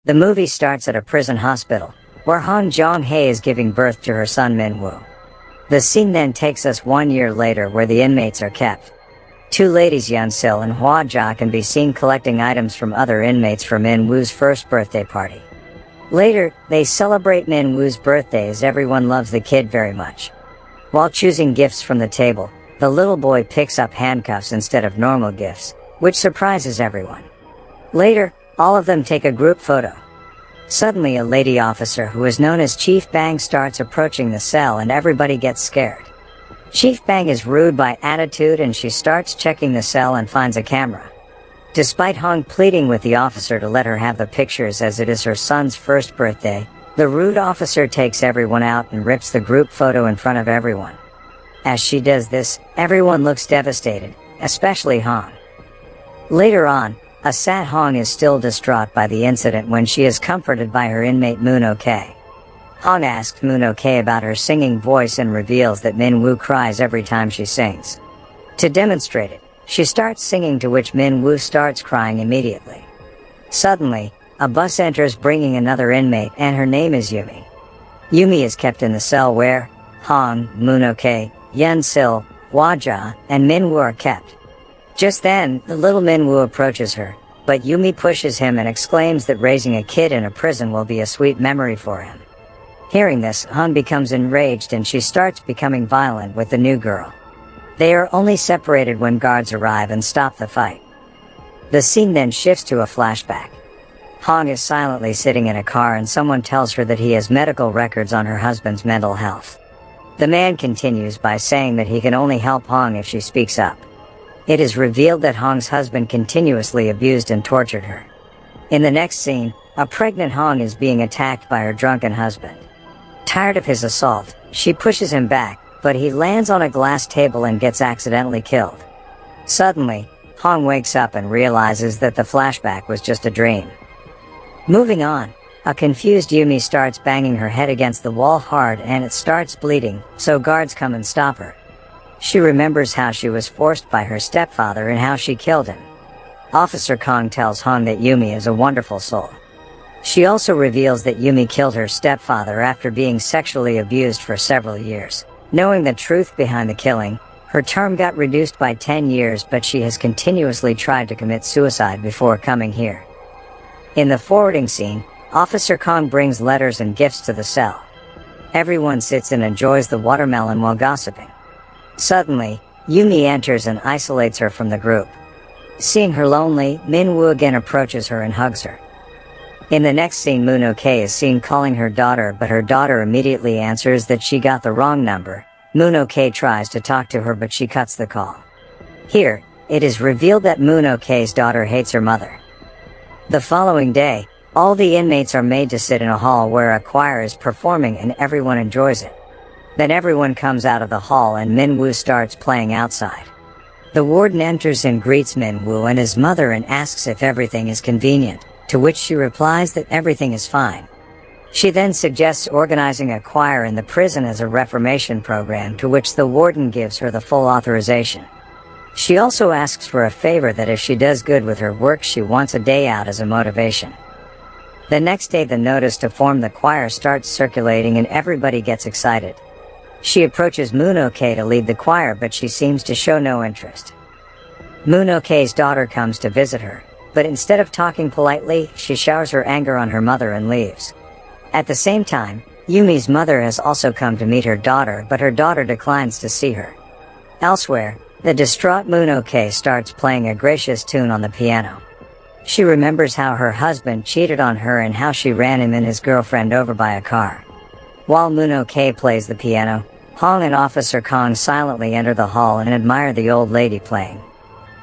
The movie starts at a prison hospital, where Han Jong-hae is giving birth to her son Min-woo. The scene then takes us 1 year later where the inmates are kept. Two ladies Yeon-sil and Hwa-ja can be seen collecting items from other inmates for Min-woo's first birthday party. Later, they celebrate Min-woo's birthday as everyone loves the kid very much. While choosing gifts from the table, the little boy picks up handcuffs instead of normal gifts, which surprises everyone. Later, all of them take a group photo. Suddenly a lady officer who is known as Chief Bang starts approaching the cell and everybody gets scared. Chief Bang is rude by attitude and she starts checking the cell and finds a camera. Despite Hong pleading with the officer to let her have the pictures as it is her son's first birthday, the rude officer takes everyone out and rips the group photo in front of everyone. As she does this, everyone looks devastated, especially Hong. Later on, a sad Hong is still distraught by the incident when she is comforted by her inmate Moon-ok. Hong asks Moon-ok about her singing voice and reveals that Min-woo cries every time she sings. To demonstrate it, she starts singing, to which Min-woo starts crying immediately. Suddenly, a bus enters bringing another inmate and her name is Yumi. Yumi is kept in the cell where Hong, Moon-ok, Yeon-sil, Hwa-ja, and Min-woo are kept. Just then, the little Min-woo approaches her, but Yumi pushes him and exclaims that raising a kid in a prison will be a sweet memory for him. Hearing this, Han becomes enraged and she starts becoming violent with the new girl. They are only separated when guards arrive and stop the fight. The scene then shifts to a flashback. Hong is silently sitting in a car and someone tells her that he has medical records on her husband's mental health. The man continues by saying that he can only help Hong if she speaks up. It is revealed that Hong's husband continuously abused and tortured her. In the next scene, a pregnant Hong is being attacked by her drunken husband. Tired of his assault, she pushes him back, but he lands on a glass table and gets accidentally killed. Suddenly, Hong wakes up and realizes that the flashback was just a dream. Moving on, a confused Yumi starts banging her head against the wall hard and it starts bleeding, so guards come and stop her. She remembers how she was forced by her stepfather and how she killed him. Officer Kong tells Hong that Yumi is a wonderful soul. She also reveals that Yumi killed her stepfather after being sexually abused for several years. Knowing the truth behind the killing, her term got reduced by 10 years, but she has continuously tried to commit suicide before coming here. In the forwarding scene, Officer Kong brings letters and gifts to the cell. Everyone sits and enjoys the watermelon while gossiping. Suddenly, Yumi enters and isolates her from the group. Seeing her lonely, Min-woo again approaches her and hugs her. In the next scene, Moon-ok is seen calling her daughter, but her daughter immediately answers that she got the wrong number. Moon-ok tries to talk to her but she cuts the call. Here, it is revealed that Moon-ok's daughter hates her mother. The following day, all the inmates are made to sit in a hall where a choir is performing and everyone enjoys it. Then everyone comes out of the hall and Min-woo starts playing outside. The warden enters and greets Min-woo and his mother and asks if everything is convenient, to which she replies that everything is fine. She then suggests organizing a choir in the prison as a reformation program, to which the warden gives her the full authorization. She also asks for a favor, that if she does good with her work she wants a day out as a motivation. The next day the notice to form the choir starts circulating and everybody gets excited. She approaches Moon-ok to lead the choir but she seems to show no interest. Moon-ok's daughter comes to visit her, but instead of talking politely, she showers her anger on her mother and leaves. At the same time, Yumi's mother has also come to meet her daughter, but her daughter declines to see her. Elsewhere, the distraught Moon-ok starts playing a gracious tune on the piano. She remembers how her husband cheated on her and how she ran him and his girlfriend over by a car. While Moon-ok plays the piano, Hong and Officer Kong silently enter the hall and admire the old lady playing.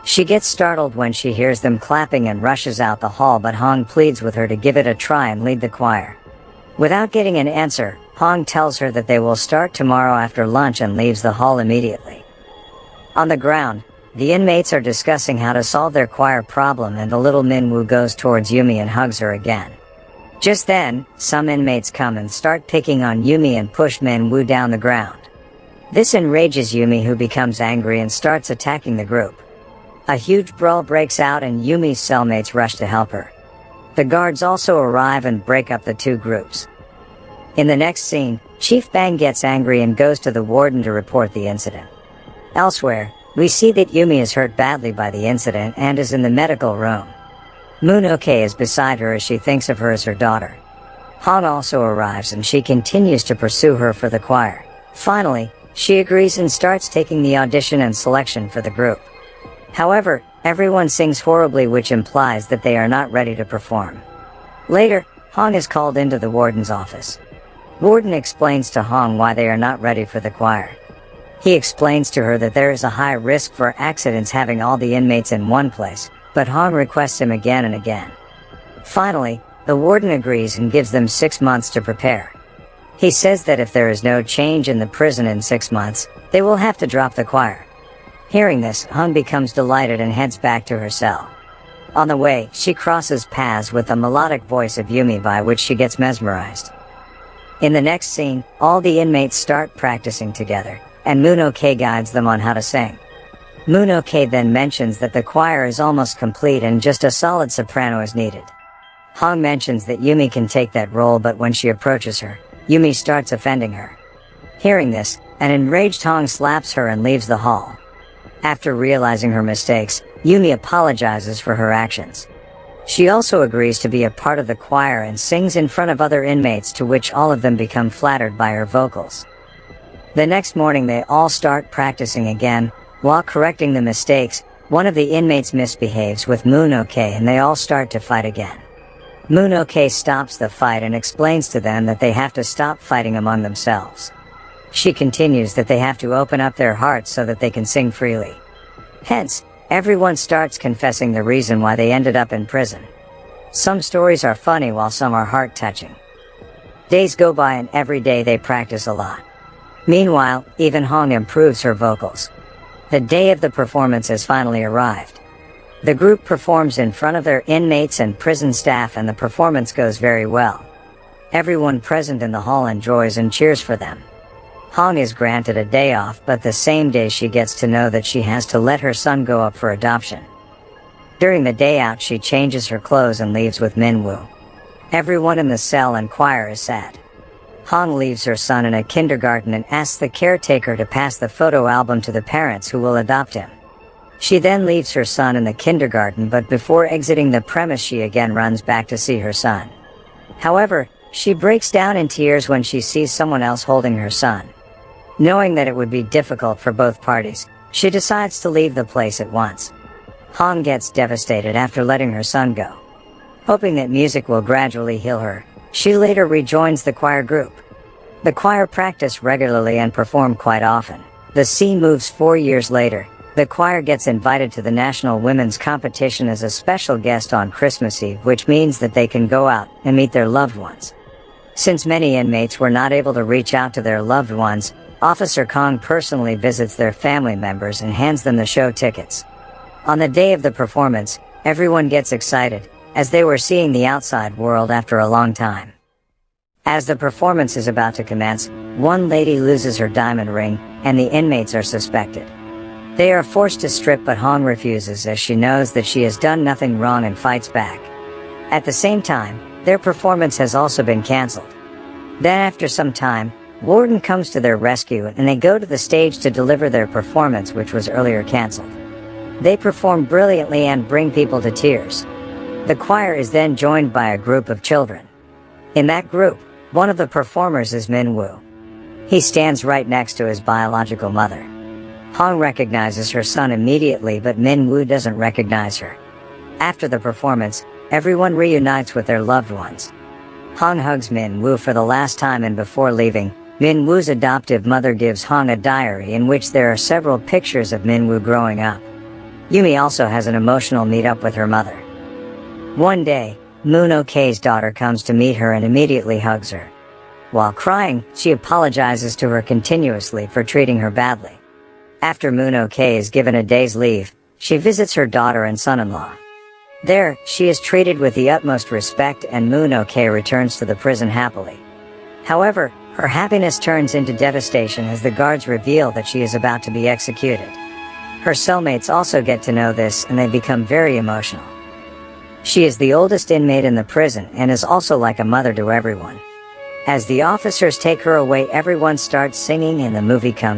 She gets startled when she hears them clapping and rushes out the hall, but Hong pleads with her to give it a try and lead the choir. Without getting an answer, Hong tells her that they will start tomorrow after lunch and leaves the hall immediately. On the ground, the inmates are discussing how to solve their choir problem and the little Min-woo goes towards Yumi and hugs her again. Just then, some inmates come and start picking on Yumi and push Min-woo down the ground. This enrages Yumi, who becomes angry and starts attacking the group. A huge brawl breaks out and Yumi's cellmates rush to help her. The guards also arrive and break up the two groups. In the next scene, Chief Bang gets angry and goes to the warden to report the incident. Elsewhere, we see that Yumi is hurt badly by the incident and is in the medical room. Moon-ok is beside her as she thinks of her as her daughter. Hong also arrives and she continues to pursue her for the choir. Finally, she agrees and starts taking the audition and selection for the group. However, everyone sings horribly, which implies that they are not ready to perform. Later, Hong is called into the warden's office. Warden explains to Hong why they are not ready for the choir. He explains to her that there is a high risk for accidents having all the inmates in one place, but Hong requests him again and again. Finally, the warden agrees and gives them 6 months to prepare. He says that if there is no change in the prison in 6 months, they will have to drop the choir. Hearing this, Hong becomes delighted and heads back to her cell. On the way, she crosses paths with the melodic voice of Yumi, by which she gets mesmerized. In the next scene, all the inmates start practicing together, and Moon-ok guides them on how to sing. Moon-ok then mentions that the choir is almost complete and just a solid soprano is needed. Hong mentions that Yumi can take that role, but when she approaches her, Yumi starts offending her. Hearing this, an enraged Hong slaps her and leaves the hall. After realizing her mistakes, Yumi apologizes for her actions. She also agrees to be a part of the choir and sings in front of other inmates, to which all of them become flattered by her vocals. The next morning they all start practicing again. While correcting the mistakes, one of the inmates misbehaves with Moon-ok and they all start to fight again. Moon-ok stops the fight and explains to them that they have to stop fighting among themselves. She continues that they have to open up their hearts so that they can sing freely. Hence, everyone starts confessing the reason why they ended up in prison. Some stories are funny while some are heart-touching. Days go by and every day they practice a lot. Meanwhile, even Hong improves her vocals. The day of the performance has finally arrived. The group performs in front of their inmates and prison staff, and the performance goes very well. Everyone present in the hall enjoys and cheers for them. Hong is granted a day off, but the same day she gets to know that she has to let her son go up for adoption. During the day out, she changes her clothes and leaves with Min-woo. Everyone in the cell and choir is sad. Hong leaves her son in a kindergarten and asks the caretaker to pass the photo album to the parents who will adopt him. She then leaves her son in the kindergarten, but before exiting the premise she again runs back to see her son. However, she breaks down in tears when she sees someone else holding her son. Knowing that it would be difficult for both parties, she decides to leave the place at once. Hong gets devastated after letting her son go. Hoping that music will gradually heal her, she later rejoins the choir group. The choir practice regularly and perform quite often. The scene moves 4 years later. The choir gets invited to the National Women's Competition as a special guest on Christmas Eve, which means that they can go out and meet their loved ones. Since many inmates were not able to reach out to their loved ones, Officer Kong personally visits their family members and hands them the show tickets. On the day of the performance, everyone gets excited, as they were seeing the outside world after a long time. As the performance is about to commence, one lady loses her diamond ring, and the inmates are suspected. They are forced to strip, but Hong refuses as she knows that she has done nothing wrong and fights back. At the same time, their performance has also been cancelled. Then after some time, Warden comes to their rescue and they go to the stage to deliver their performance, which was earlier cancelled. They perform brilliantly and bring people to tears. The choir is then joined by a group of children. In that group, one of the performers is Min-woo. He stands right next to his biological mother. Hong recognizes her son immediately, but Min-woo doesn't recognize her. After the performance, everyone reunites with their loved ones. Hong hugs Min-woo for the last time, and before leaving, Min-woo's adoptive mother gives Hong a diary in which there are several pictures of Min-woo growing up. Yumi also has an emotional meet-up with her mother. One day, Moon-ok's daughter comes to meet her and immediately hugs her. While crying, she apologizes to her continuously for treating her badly. After Moon-ok is given a day's leave, she visits her daughter and son-in-law. There, she is treated with the utmost respect, and Moon-ok returns to the prison happily. However, her happiness turns into devastation as the guards reveal that she is about to be executed. Her cellmates also get to know this and they become very emotional. She is the oldest inmate in the prison and is also like a mother to everyone. As the officers take her away, everyone starts singing and the movie comes